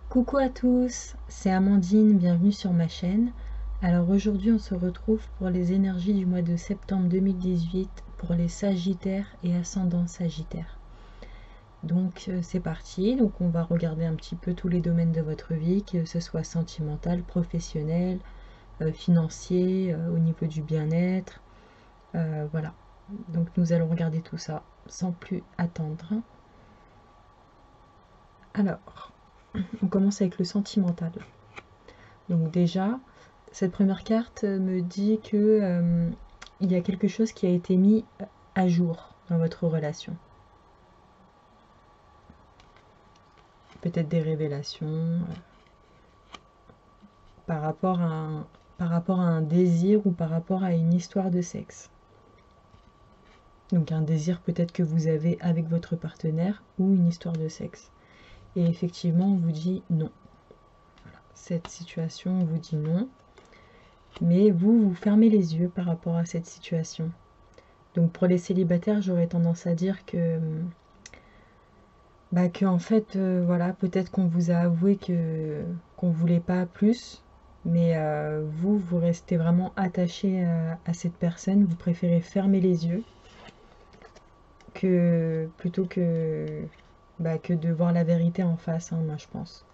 Coucou à tous, c'est Amandine, bienvenue sur ma chaîne. Alors aujourd'hui on se retrouve pour les énergies du mois de septembre 2018 pour les Sagittaires et ascendants Sagittaires. Donc c'est parti, donc on va regarder un petit peu tous les domaines de votre vie, que ce soit sentimental, professionnel, financier, au niveau du bien-être, voilà. Donc nous allons regarder tout ça sans plus attendre. Alors, on commence avec le sentimental. Donc déjà, cette première carte me dit que il y a quelque chose qui a été mis à jour dans votre relation. Peut-être des révélations par rapport à un désir ou par rapport à une histoire de sexe. Donc un désir peut-être que vous avez avec votre partenaire ou une histoire de sexe. Et effectivement, on vous dit non. Voilà. Cette situation, on vous dit non. Mais vous fermez les yeux par rapport à cette situation. Donc pour les célibataires, j'aurais tendance à dire que en fait, voilà, peut-être qu'on vous a avoué qu'on voulait pas plus, mais vous restez vraiment attaché à cette personne, vous préférez fermer les yeux plutôt que de voir la vérité en face, hein, moi je pense.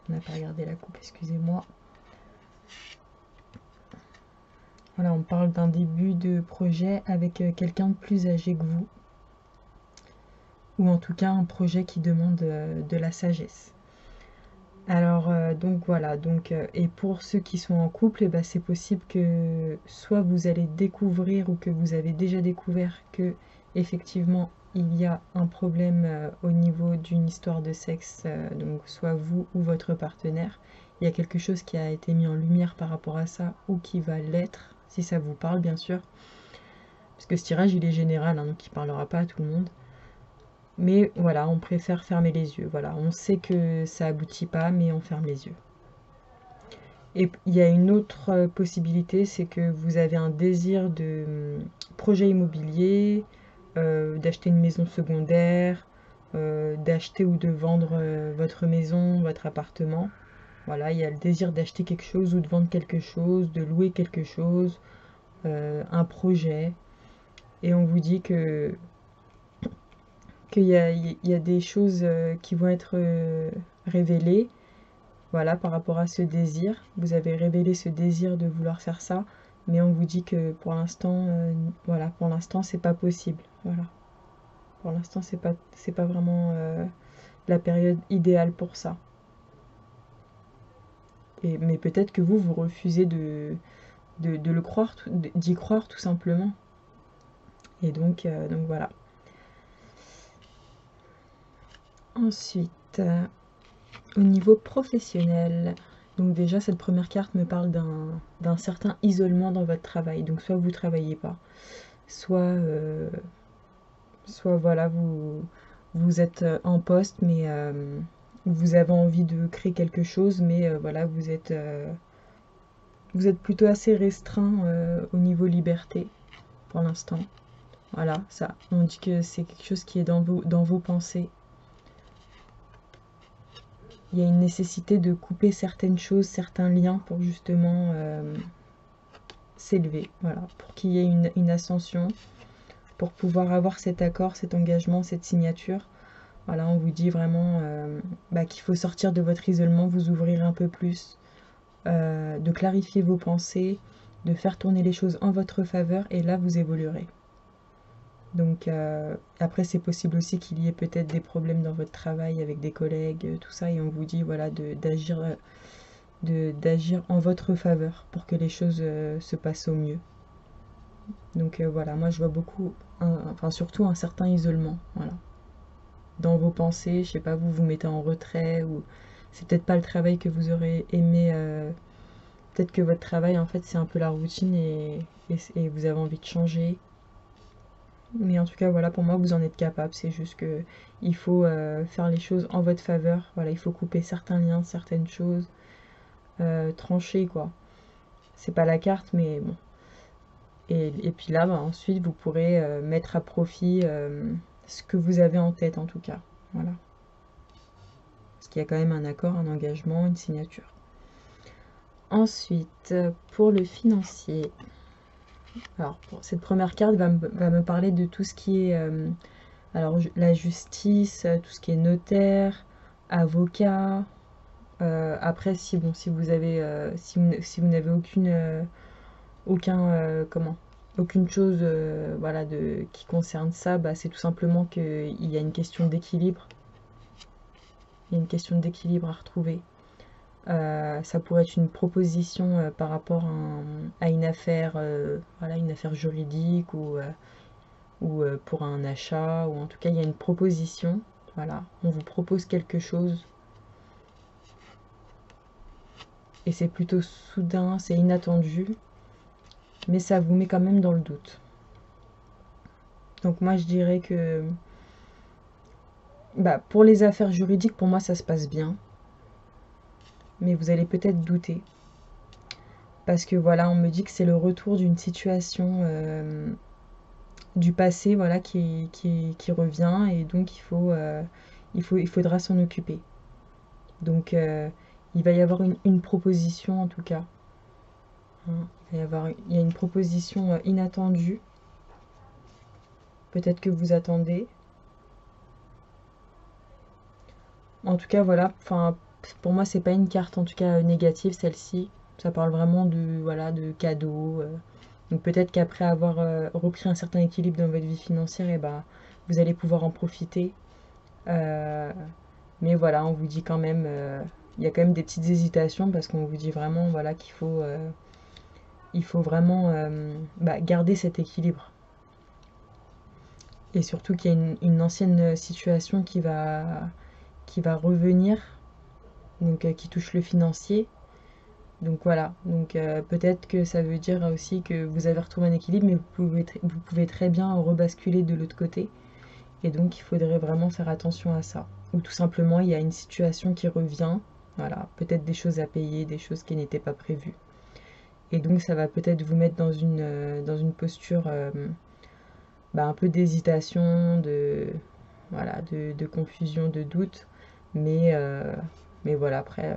On n'a pas regardé la coupe, excusez-moi. Voilà, on parle d'un début de projet avec quelqu'un de plus âgé que vous, ou en tout cas un projet qui demande de la sagesse. Alors, donc voilà, et pour ceux qui sont en couple, c'est possible que soit vous allez découvrir ou que vous avez déjà découvert que effectivement il y a un problème au niveau d'une histoire de sexe, donc soit vous ou votre partenaire. Il y a quelque chose qui a été mis en lumière par rapport à ça ou qui va l'être, si ça vous parle bien sûr. Parce que ce tirage il est général, hein, donc il ne parlera pas à tout le monde. Mais voilà, on préfère fermer les yeux. Voilà, on sait que ça aboutit pas, mais on ferme les yeux. Et il y a une autre possibilité, c'est que vous avez un désir de projet immobilier, d'acheter une maison secondaire, d'acheter ou de vendre votre maison, votre appartement. Voilà, il y a le désir d'acheter quelque chose ou de vendre quelque chose, de louer quelque chose, un projet. Et on vous dit qu'il y a des choses qui vont être révélées. Voilà, par rapport à ce désir, vous avez révélé ce désir de vouloir faire ça, mais on vous dit que pour l'instant, voilà, pour l'instant c'est pas possible. Voilà, pour l'instant c'est pas vraiment la période idéale pour ça. Mais peut-être que vous refusez de le croire, d'y croire tout simplement. Et donc voilà. Ensuite, au niveau professionnel, donc déjà cette première carte me parle d'un certain isolement dans votre travail. Donc soit vous travaillez pas, soit voilà, vous êtes en poste, mais vous avez envie de créer quelque chose, mais voilà, vous êtes plutôt assez restreint au niveau liberté pour l'instant. Voilà, ça, on dit que c'est quelque chose qui est dans vos pensées. Il y a une nécessité de couper certaines choses, certains liens pour justement s'élever, voilà, pour qu'il y ait une ascension, pour pouvoir avoir cet accord, cet engagement, cette signature. Voilà, on vous dit vraiment qu'il faut sortir de votre isolement, vous ouvrir un peu plus, de clarifier vos pensées, de faire tourner les choses en votre faveur, et là vous évoluerez. Donc après c'est possible aussi qu'il y ait peut-être des problèmes dans votre travail avec des collègues, tout ça, et on vous dit voilà d'agir en votre faveur pour que les choses se passent au mieux. Donc voilà, moi je vois beaucoup, enfin surtout un certain isolement, voilà. Dans vos pensées, je sais pas, vous vous mettez en retrait, ou c'est peut-être pas le travail que vous aurez aimé, peut-être que votre travail en fait c'est un peu la routine et vous avez envie de changer. Mais en tout cas voilà, pour moi vous en êtes capable, c'est juste que il faut faire les choses en votre faveur, voilà, il faut couper certains liens, certaines choses, trancher quoi. C'est pas la carte mais bon. Et puis là, ensuite, vous pourrez mettre à profit ce que vous avez en tête, en tout cas. Voilà. Parce qu'il y a quand même un accord, un engagement, une signature. Ensuite, pour le financier, alors cette première carte va me parler de tout ce qui est alors la justice, tout ce qui est notaire, avocat. Après, si vous avez si vous n'avez aucune chose voilà qui concerne ça, bah, c'est tout simplement qu'il y a une question d'équilibre. Il y a une question d'équilibre à retrouver. Ça pourrait être une proposition par rapport à une affaire, voilà, une affaire juridique ou pour un achat, ou en tout cas il y a une proposition. Voilà, on vous propose quelque chose et c'est plutôt soudain, c'est inattendu, mais ça vous met quand même dans le doute. Donc moi je dirais que bah, pour les affaires juridiques, pour moi ça se passe bien, mais vous allez peut-être douter. Parce que voilà, on me dit que c'est le retour d'une situation du passé, voilà, qui revient, et donc il faudra s'en occuper. Donc il va y avoir une proposition en tout cas. Hein. Il y a une proposition inattendue. Peut-être que vous attendez. En tout cas, voilà. Enfin, pour moi, c'est pas une carte en tout cas négative celle-ci. Ça parle vraiment de voilà de cadeaux. Donc peut-être qu'après avoir repris un certain équilibre dans votre vie financière, et ben vous allez pouvoir en profiter. Euh, mais voilà, on vous dit quand même, il y a quand même des petites hésitations parce qu'on vous dit vraiment voilà il faut vraiment bah, garder cet équilibre. Et surtout qu'il y a une ancienne situation qui va revenir, donc qui touche le financier. Donc voilà, donc peut-être que ça veut dire aussi que vous avez retrouvé un équilibre, mais vous pouvez très bien rebasculer de l'autre côté. Et donc il faudrait vraiment faire attention à ça. Ou tout simplement il y a une situation qui revient, voilà, peut-être des choses à payer, des choses qui n'étaient pas prévues. Et donc ça va peut-être vous mettre dans une posture bah, un peu d'hésitation, voilà, de confusion, de doute. Mais, euh, mais voilà, après,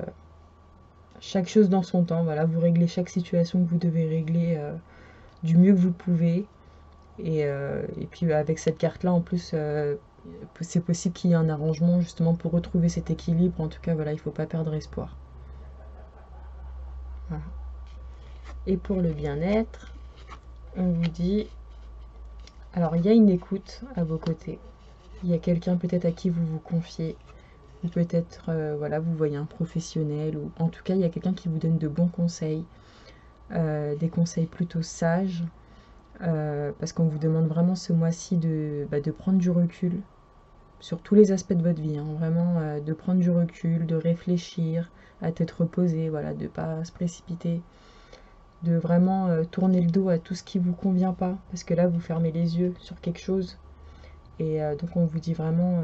chaque chose dans son temps. Voilà, vous réglez chaque situation que vous devez régler du mieux que vous pouvez. Et puis avec cette carte-là, en plus, c'est possible qu'il y ait un arrangement justement pour retrouver cet équilibre. En tout cas, voilà, il ne faut pas perdre espoir. Voilà. Et pour le bien-être, on vous dit, alors il y a une écoute à vos côtés. Il y a quelqu'un peut-être à qui vous vous confiez, ou peut-être voilà, vous voyez un professionnel, ou en tout cas il y a quelqu'un qui vous donne de bons conseils, des conseils plutôt sages, parce qu'on vous demande vraiment ce mois-ci de prendre du recul sur tous les aspects de votre vie, hein, vraiment de prendre du recul, de réfléchir, à tête reposée, voilà, de ne pas se précipiter, de vraiment tourner le dos à tout ce qui ne vous convient pas, parce que là vous fermez les yeux sur quelque chose, et donc on vous dit vraiment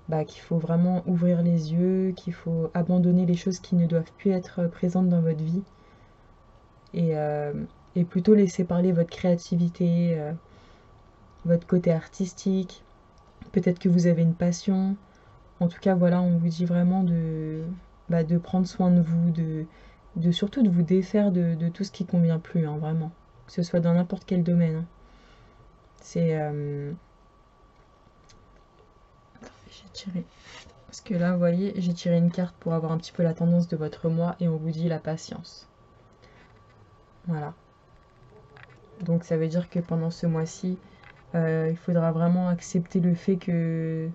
bah, qu'il faut vraiment ouvrir les yeux, qu'il faut abandonner les choses qui ne doivent plus être présentes dans votre vie, et, euh, et plutôt laisser parler votre créativité, votre côté artistique. Peut-être que vous avez une passion. En tout cas, voilà, on vous dit vraiment bah, de prendre soin de vous, surtout de vous défaire de tout ce qui ne convient plus, hein, vraiment. Que ce soit dans n'importe quel domaine. Hein. C'est... j'ai tiré... Parce que là, vous voyez, j'ai tiré une carte pour avoir un petit peu la tendance de votre mois et on vous dit la patience. Voilà. Donc ça veut dire que pendant ce mois-ci, il faudra vraiment accepter le fait que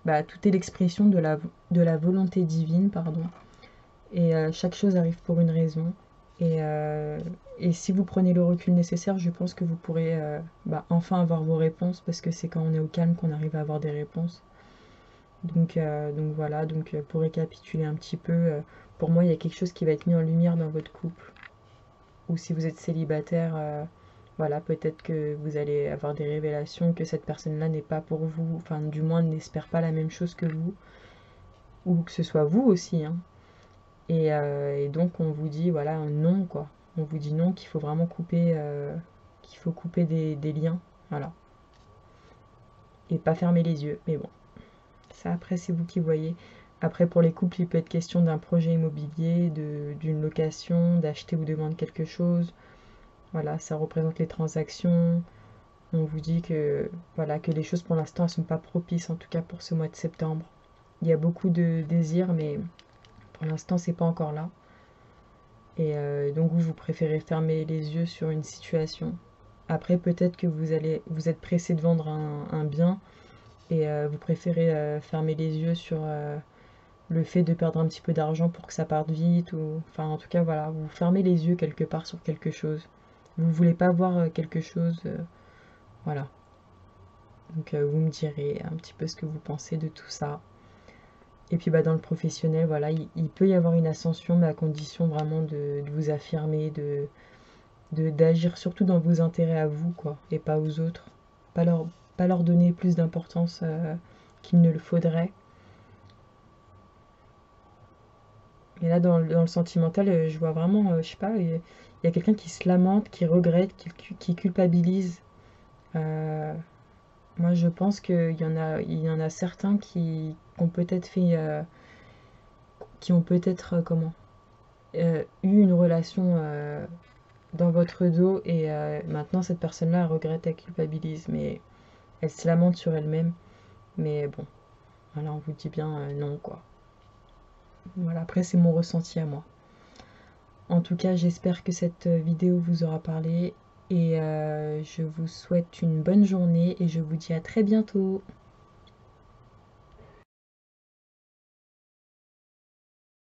bah, tout est l'expression de la volonté divine, pardon. Et chaque chose arrive pour une raison. Et, euh, et si vous prenez le recul nécessaire, je pense que vous pourrez bah, enfin avoir vos réponses, parce que c'est quand on est au calme qu'on arrive à avoir des réponses. Donc voilà, donc pour récapituler un petit peu, pour moi il y a quelque chose qui va être mis en lumière dans votre couple. Ou si vous êtes célibataire, voilà, peut-être que vous allez avoir des révélations que cette personne-là n'est pas pour vous, enfin du moins n'espère pas la même chose que vous, ou que ce soit vous aussi, hein. Et donc on vous dit voilà un non quoi. On vous dit non qu'il faut couper des liens, voilà. Et pas fermer les yeux. Mais bon, ça après c'est vous qui voyez. Après, pour les couples, il peut être question d'un projet immobilier, d'une location, d'acheter ou de vendre quelque chose. Voilà, ça représente les transactions. On vous dit que, voilà, que les choses pour l'instant ne sont pas propices, en tout cas pour ce mois de septembre. Il y a beaucoup de désirs, mais pour l'instant, c'est pas encore là. Et donc vous préférez fermer les yeux sur une situation. Après, peut-être que vous êtes pressé de vendre un bien et vous préférez fermer les yeux sur le fait de perdre un petit peu d'argent pour que ça parte vite. Ou, enfin, en tout cas, voilà, vous fermez les yeux quelque part sur quelque chose. Vous voulez pas voir quelque chose, voilà. Donc vous me direz un petit peu ce que vous pensez de tout ça. Et puis bah, dans le professionnel, voilà, il peut y avoir une ascension, mais à condition vraiment de vous affirmer, d'agir surtout dans vos intérêts à vous, quoi, et pas aux autres. Pas leur, pas leur donner plus d'importance qu'il ne le faudrait. Et là, dans le sentimental, je vois vraiment, je sais pas, il y a quelqu'un qui se lamente, qui regrette, qui culpabilise. Euh, Moi, je pense il y en a certains qui ont peut-être fait, qui ont peut-être, eu une relation dans votre dos et maintenant cette personne-là elle regrette, elle culpabilise, mais elle se lamente sur elle-même. Mais bon, voilà, on vous dit bien non, quoi. Voilà, après, c'est mon ressenti à moi. En tout cas, j'espère que cette vidéo vous aura parlé et je vous souhaite une bonne journée et je vous dis à très bientôt.